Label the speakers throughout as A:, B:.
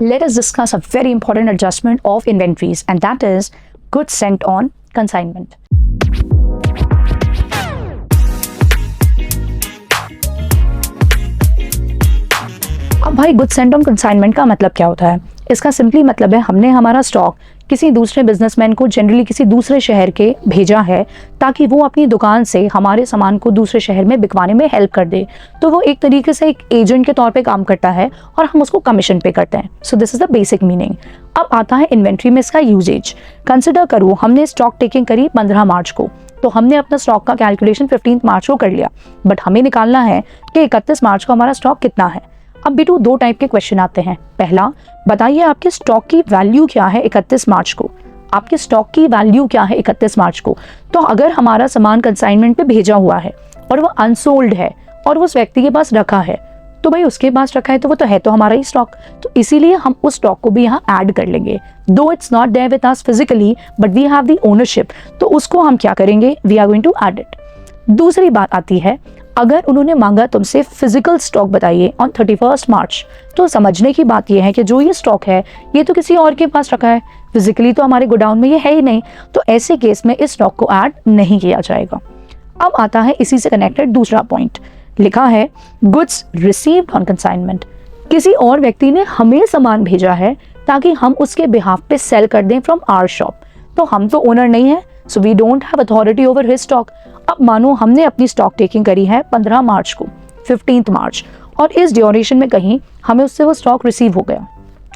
A: let us discuss a very important adjustment of inventories, and that is goods sent on consignment. अब भाई goods Saint on consignment का मतलब क्या होता है? इसका सिंपली मतलब है हमने हमारा स्टॉक किसी दूसरे बिजनेसमैन को जनरली किसी दूसरे शहर के भेजा है ताकि वो अपनी दुकान से हमारे सामान को दूसरे शहर में बिकवाने में हेल्प कर दे। तो वो एक तरीके से एक एजेंट के तौर पे काम करता है और हम उसको कमीशन पे करते हैं। So this is the basic meaning. अब आता है इन्वेंट्री में इसका यूजेज। कंसिडर करो हमने स्टॉक टेकिंग करी 15 मार्च को, तो हमने अपना स्टॉक का कैलकुलेशन 15 मार्च को कर लिया, बट हमें निकालना है कि 31 मार्च को हमारा स्टॉक कितना है। अब बेटू दो टाइप के क्वेश्चन आते हैं। पहला, बताइए आपके स्टॉक की वैल्यू क्या है 31 मार्च को। आपके स्टॉक की वैल्यू क्या है 31 मार्च को? तो अगर हमारा सामान कंसाइनमेंट पे भेजा हुआ है और वो अनसोल्ड है और वो उस व्यक्ति के पास रखा है, तो भाई उसके पास रखा है तो वो तो है तो हमारा ही स्टॉक, तो इसीलिए हम उस स्टॉक को भी यहाँ ऐड कर लेंगे। Though it's not there with us physically but we have the ownership, तो उसको हम क्या करेंगे, we are going to add it. दूसरी बात आती है, अगर उन्होंने मांगा तुमसे फिजिकल स्टॉक बताइए ऑन 31 मार्च, तो समझने की बात यह है कि जो ये स्टॉक है ये तो किसी और के पास रखा है, फिजिकली तो हमारे गोडाउन में ये है ही नहीं, तो ऐसे केस में इस स्टॉक को ऐड नहीं किया जाएगा। अब आता है इसी से कनेक्टेड दूसरा पॉइंट, लिखा है गुड्स रिसीव्ड ऑन कंसाइनमेंट। किसी और व्यक्ति ने हमें सामान भेजा है ताकि हम उसके बिहाफ पे सेल कर दें फ्रॉम आवर शॉप, तो हम तो ओनर नहीं है, so we don't have authority over his stock. अब मानो हमने अपनी स्टॉक टेकिंग करी है 15 मार्च को, 15 मार्च, और इस ड्यूरेशन में कहीं हमें उससे वो स्टॉक रिसीव हो गया।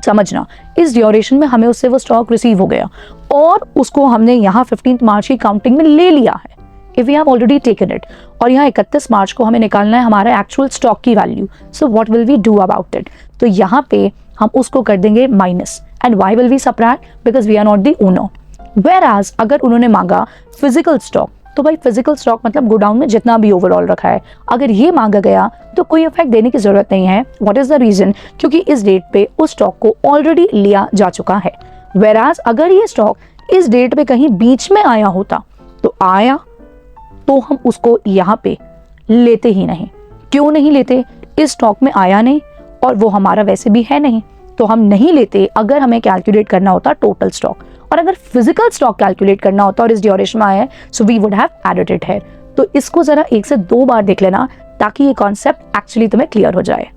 A: समझना, इस ड्यूरेशन में हमें उससे वो स्टॉक रिसीव हो गया और उसको हमने यहाँ 15 मार्च की काउंटिंग में ले लिया है, if we have already taken it, और यहाँ 31 मार्च को हमें निकालना है हमारा एक्चुअल स्टॉक की value. So what will we do about it? तो यहाँ पे हम उसको कर देंगे minus. And why will we subtract? Because we are not the owner. Whereas अगर उन्होंने मांगा फिजिकल स्टॉक, तो भाई फिजिकल स्टॉक मतलब गोडाउन में जितना भी ओवरऑल रखा है, अगर ये मांगा गया तो कोई इफेक्ट देने की जरूरत नहीं है। What is the reason? क्योंकि इस डेट पे उस स्टॉक को ऑलरेडी लिया जा चुका है। Whereas अगर ये स्टॉक इस डेट पे कहीं बीच में आया होता, तो आया तो हम उसको यहाँ पे लेते ही नहीं। क्यों नहीं लेते? इस स्टॉक में आया नहीं और वो हमारा वैसे भी है नहीं, तो हम नहीं लेते अगर हमें कैलकुलेट करना होता टोटल स्टॉक। और अगर फिजिकल स्टॉक कैलकुलेट करना होता और इस ड्यूरेशन में आया है, so we would have added it here. तो इसको जरा 1 से 2 बार देख लेना ताकि ये कॉन्सेप्ट एक्चुअली तुम्हें क्लियर हो जाए।